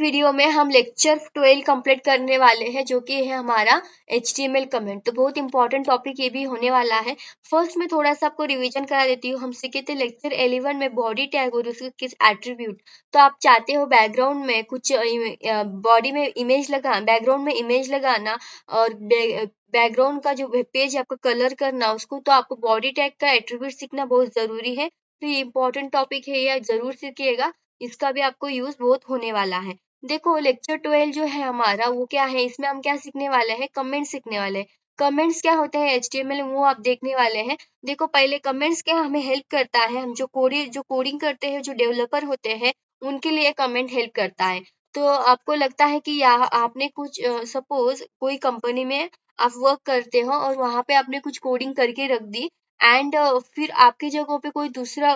Video में हम lecture 12 complete करने वाले हैं, जो कि है हमारा HTML कमेंट। तो बहुत इंपॉर्टेंट टॉपिक ये भी होने वाला है। फर्स्ट में थोड़ा सा आपको रिवीजन करा देती हूँ। हम सीखे थे लेक्चर 11 में बॉडी टैग और उसके किस एट्रीब्यूट। तो आप चाहते हो बैकग्राउंड में कुछ बॉडी में इमेज लगा, बैकग्राउंड में इमेज लगाना और बैकग्राउंड का जो पेज आपको कलर करना उसको, तो आपको बॉडी टैग का एट्रीब्यूट सीखना बहुत जरूरी है। तो ये इंपॉर्टेंट टॉपिक है, ये जरूर सीखिएगा। इसका भी आपको यूज बहुत होने वाला है। देखो लेक्चर 12 जो है हमारा वो क्या है, इसमें हम क्या सीखने वाले हैं, कमेंट सीखने वाले हैं। कमेंट्स क्या होते हैं HTML में वो आप देखने वाले हैं। देखो पहले कमेंट्स क्या हमें हेल्प करता है, हम जो कोडिंग करते हैं, जो डेवलपर होते हैं उनके लिए कमेंट हेल्प करता है। तो आपको लगता है कि या आपने कुछ सपोज कोई कंपनी में आप वर्क करते हो और वहां पे आपने कुछ कोडिंग करके रख दी एंड फिर आपकी जगह पे कोई दूसरा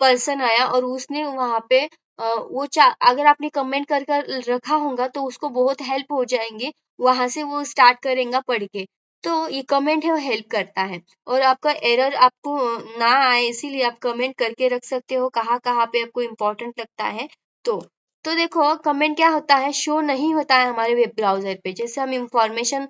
पर्सन आया और उसने वहां पे अगर आपने कमेंट कर कर रखा होगा तो उसको बहुत हेल्प हो जाएंगे, वहां से वो स्टार्ट करेगा पढ़ के। तो ये कमेंट है वो हेल्प करता है। और आपका एरर आपको ना आए इसीलिए आप कमेंट करके रख सकते हो कहाँ कहाँ पे आपको इम्पोर्टेंट लगता है। तो तो देखो कमेंट क्या होता है, शो नहीं होता है हमारे वेब ब्राउजर पे। जैसे हम इंफॉर्मेशन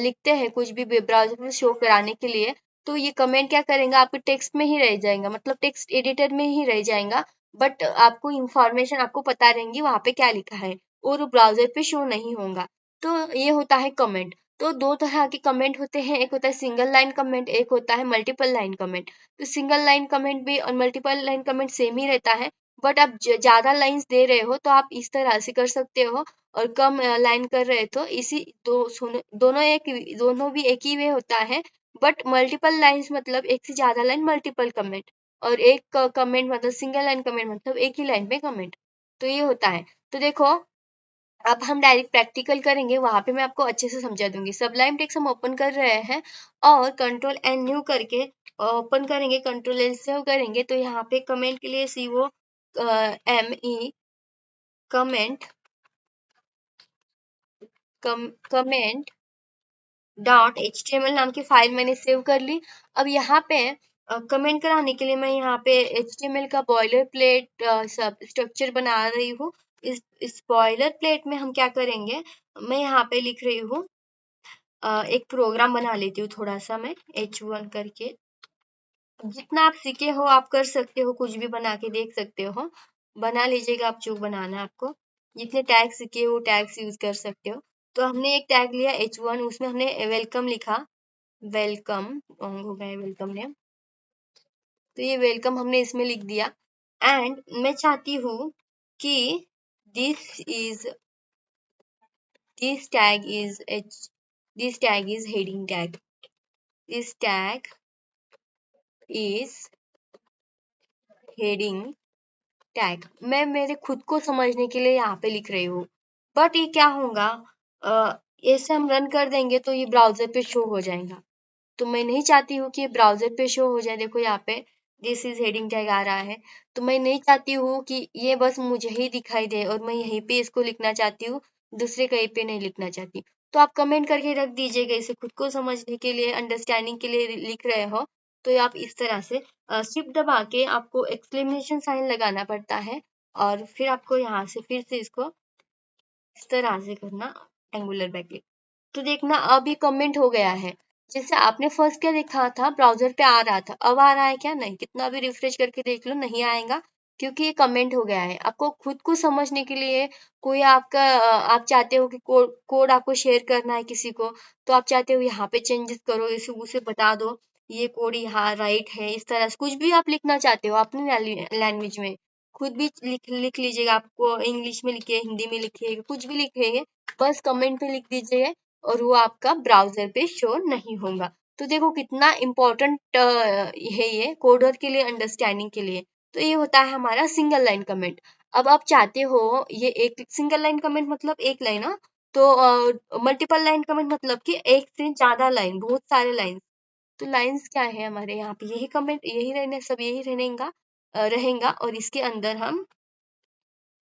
लिखते हैं कुछ भी वेब ब्राउजर पे शो कराने के लिए, तो ये कमेंट क्या करेगा, आपके टेक्स्ट में ही रह जाएगा, मतलब टेक्स्ट एडिटर में ही रह जाएगा। बट आपको इंफॉर्मेशन आपको पता रहेंगी वहां पे क्या लिखा है और ब्राउजर पे शो नहीं होगा। तो ये होता है कमेंट। तो दो तरह के कमेंट होते हैं, एक होता है सिंगल लाइन कमेंट, एक होता है मल्टीपल लाइन कमेंट। तो सिंगल लाइन कमेंट भी और मल्टीपल लाइन कमेंट सेम ही रहता है। बट आप ज्यादा लाइंस दे रहे हो तो आप इस तरह से कर सकते हो, और कम लाइन कर रहे तो इसी दोनों भी एक ही वे होता है। बट मल्टीपल लाइंस मतलब एक से ज्यादा लाइन, मल्टीपल कमेंट। और एक कमेंट मतलब सिंगल लाइन कमेंट मतलब एक ही लाइन पे कमेंट। तो ये होता है। तो देखो अब हम डायरेक्ट प्रैक्टिकल करेंगे, वहां पे मैं आपको अच्छे से समझा दूंगी। सबलाइम टेक्स्ट हम ओपन कर रहे हैं और कंट्रोल एन न्यू करके ओपन करेंगे, कंट्रोल एल सेव करेंगे। तो यहाँ पे कमेंट के लिए COME कमेंट कमेंट .html नाम की फाइल मैंने सेव कर ली। अब यहाँ पे कमेंट कराने के लिए मैं यहाँ पे HTML का बॉयलर प्लेट सब स्ट्रक्चर बना रही हूँ। इस बॉयलर प्लेट में हम क्या करेंगे, मैं यहाँ पे लिख रही हूँ एक प्रोग्राम बना लेती हूँ थोड़ा सा मैं H1 करके। जितना आप सीखे हो आप कर सकते हो, कुछ भी बना के देख सकते हो, बना लीजिएगा आप जो बनाना है आपको। जितने टैग सीखे हो टैग्स यूज कर सकते हो। तो हमने एक टैग लिया H1, उसमें हमने वेलकम लिखा, वेलकम हो गया वेलकम नेम। तो ये वेलकम हमने इसमें लिख दिया। एंड मैं चाहती हूँ कि this is this tag is H this tag is heading tag, this tag is heading tag. मैं मेरे खुद को समझने के लिए यहाँ पे लिख रही हूँ। बट ये क्या होगा, ऐसे हम रन कर देंगे तो ये ब्राउजर पे शो हो जाएगा। तो मैं नहीं चाहती हूँ कि ये ब्राउजर पे शो हो जाए। देखो यहाँ पे दिस इज हेडिंग टैग आ रहा है। तो मैं नहीं चाहती हूँ कि ये बस मुझे ही दिखाई दे और मैं यहीं पे इसको लिखना चाहती हूँ, दूसरे कहीं पे नहीं लिखना चाहती। तो आप कमेंट करके रख दीजिएगा, इसे खुद को समझने के लिए, अंडरस्टैंडिंग के लिए लिख रहे हो तो आप इस तरह से शिफ्ट दबा के आपको एक्सक्लेमेशन साइन लगाना पड़ता है। और फिर आपको यहाँ से फिर से इसको इस तरह से करना, एंगुलर ब्रैकेट। तो देखना अब ये कमेंट हो गया है। जैसे आपने फर्स्ट क्या देखा था, ब्राउजर पे आ रहा था, अब आ रहा है क्या, नहीं। कितना भी रिफ्रेश करके देख लो नहीं आएगा, क्योंकि ये कमेंट हो गया है। आपको खुद को समझने के लिए कोई आपका आप चाहते हो कि कोड आपको शेयर करना है किसी को, तो आप चाहते हो यहाँ पे चेंजेस करो, इसे उसे बता दो ये कोड यहाँ राइट है, इस तरह से कुछ भी आप लिखना चाहते हो अपनी लैंग्वेज में खुद भी लिख लीजिएगा। आपको इंग्लिश में लिखिए, हिंदी में लिखिए, कुछ भी लिखेंगे बस कमेंट पे लिख दीजिए और वो आपका ब्राउजर पे शो नहीं होगा। तो देखो कितना इम्पोर्टेंट है ये कोडर के लिए, अंडरस्टैंडिंग के लिए। तो ये होता है हमारा सिंगल लाइन कमेंट। अब आप चाहते हो ये एक सिंगल लाइन कमेंट मतलब एक लाइन, हाँ। तो मल्टीपल लाइन कमेंट मतलब कि एक से ज्यादा लाइन, बहुत सारे लाइन। तो लाइंस क्या है हमारे यहाँ पे, यही कमेंट यही रहने सब यही रहेगा और इसके अंदर हम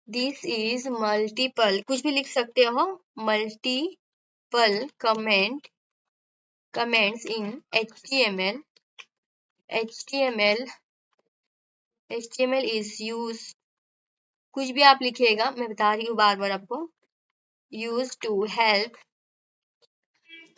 दिस इज मल्टीपल कुछ भी लिख सकते हो, multiple comments in HTML HTML is used कुछ भी आप लिखिएगा, मैं बता रही हूँ बार बार आपको, यूज टू हेल्प।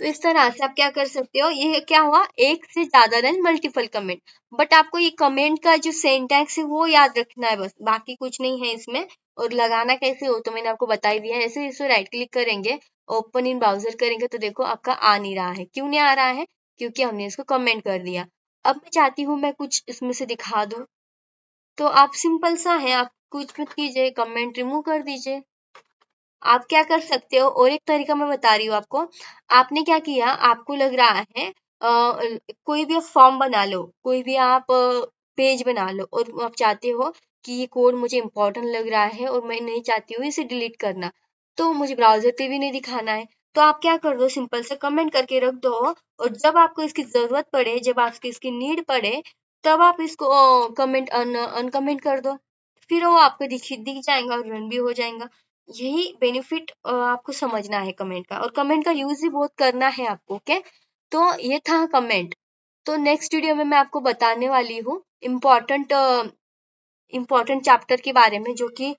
तो इस तरह से आप क्या कर सकते हो, ये क्या हुआ, एक से ज्यादा नहीं, मल्टीपल कमेंट। बट आपको ये कमेंट का जो सेंटेक्स है वो याद रखना है बस, बाकी कुछ नहीं है इसमें। और लगाना कैसे हो तो मैंने आपको बता ही दिया है। ऐसे इसे राइट क्लिक करेंगे, ओपन इन ब्राउजर करेंगे तो देखो आपका आ नहीं रहा है। क्यों नहीं आ रहा है, क्योंकि हमने इसको कमेंट कर दिया। अब मैं चाहती हूँ मैं कुछ इसमें से दिखा दूं, तो आप सिंपल सा है, आप कुछ मत कीजिए, कमेंट रिमूव कर दीजिए। आप क्या कर सकते हो, और एक तरीका मैं बता रही हूँ आपको। आपने क्या किया, आपको लग रहा है कोई भी आप फॉर्म बना लो, कोई भी आप पेज बना लो, और आप चाहते हो कि ये कोड मुझे इंपॉर्टेंट लग रहा है और मैं नहीं चाहती हूँ इसे डिलीट करना, तो मुझे ब्राउजर पे भी नहीं दिखाना है। तो आप क्या कर दो, सिंपल से कमेंट करके रख दो, और जब आपको इसकी जरूरत पड़े, जब आपको इसकी नीड पड़े, तब आप इसको कमेंट अनकमेंट कर दो। फिर वो आपको दिख जाएगा और रन भी हो जाएगा। यही बेनिफिट आपको समझना है कमेंट का, और कमेंट का यूज भी बहुत करना है आपको। ओके, तो ये था कमेंट। तो नेक्स्ट वीडियो में मैं आपको बताने वाली हूँ इम्पोर्टेंट इम्पोर्टेंट चैप्टर के बारे में, जो कि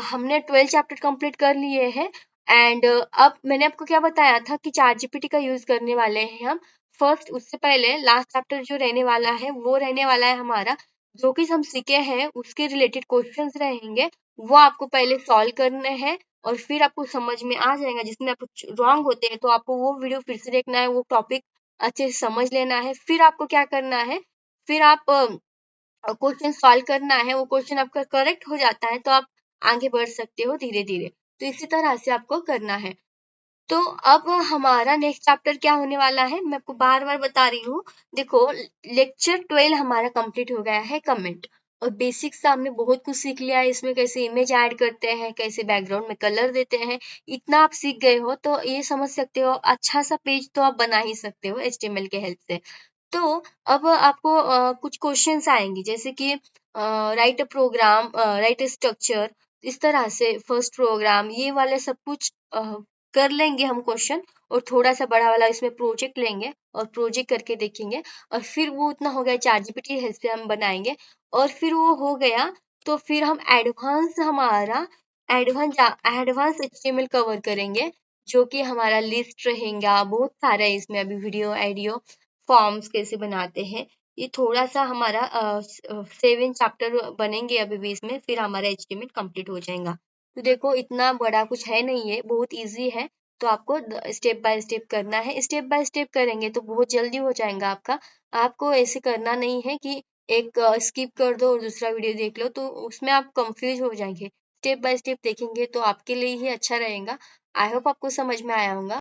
हमने 12 चैप्टर कंप्लीट कर लिए हैं। एंड अब मैंने आपको क्या बताया था कि चैट जीपीटी का यूज करने वाले हैं हम फर्स्ट। उससे पहले लास्ट चैप्टर जो रहने वाला है वो रहने वाला है हमारा, जो कि हम सीखे हैं उसके रिलेटेड क्वेश्चंस रहेंगे, वो आपको पहले सॉल्व करने हैं, और फिर आपको समझ में आ जाएगा। जिसमें आपको रॉन्ग होते हैं तो आपको वो वीडियो फिर से देखना है, वो टॉपिक अच्छे से समझ लेना है, फिर आपको क्या करना है, फिर आप क्वेश्चन सॉल्व करना है। वो क्वेश्चन आपका करेक्ट हो जाता है तो आप आगे बढ़ सकते हो धीरे धीरे। तो इसी तरह से आपको करना है। तो अब हमारा नेक्स्ट चैप्टर क्या होने वाला है, मैं आपको बार बार बता रही हूँ। देखो, लेक्चर 12 हमारा कंप्लीट हो गया है, कमेंट और बेसिक्स हमने बहुत कुछ सीख लिया है इसमें, कैसे इमेज ऐड करते हैं, कैसे बैकग्राउंड में कलर देते हैं। इतना आप सीख गए हो तो ये समझ सकते हो, अच्छा सा पेज तो आप बना ही सकते हो HTML के हेल्प से। तो अब आपको कुछ क्वेश्चंस आएंगे, जैसे कि write a program, write a structure, इस तरह से फर्स्ट प्रोग्राम, ये वाले सब कुछ कर लेंगे हम क्वेश्चन। और थोड़ा सा बड़ा वाला इसमें प्रोजेक्ट लेंगे और प्रोजेक्ट करके देखेंगे, और फिर वो उतना हो गया, चैट जीपीटी हेल्प से हम बनाएंगे। और फिर वो हो गया तो फिर हम एडवांस, हमारा एडवांस एडवांस HTML कवर करेंगे, जो कि हमारा लिस्ट रहेगा, बहुत सारा है इसमें, अभी वीडियो ऑडियो फॉर्म्स कैसे बनाते हैं। ये थोड़ा सा हमारा 7 चैप्टर बनेंगे अभी भी इसमें, फिर हमारा HTML कंप्लीट हो जाएगा। तो देखो, इतना बड़ा कुछ है नहीं, है बहुत इजी है। तो आपको स्टेप बाय स्टेप करना है, स्टेप बाय स्टेप करेंगे तो बहुत जल्दी हो जाएगा आपका। आपको ऐसे करना नहीं है कि एक स्किप कर दो और दूसरा वीडियो देख लो, तो उसमें आप कंफ्यूज हो जाएंगे। स्टेप बाय स्टेप देखेंगे तो आपके लिए ही अच्छा रहेगा। आई होप आपको समझ में आया होगा।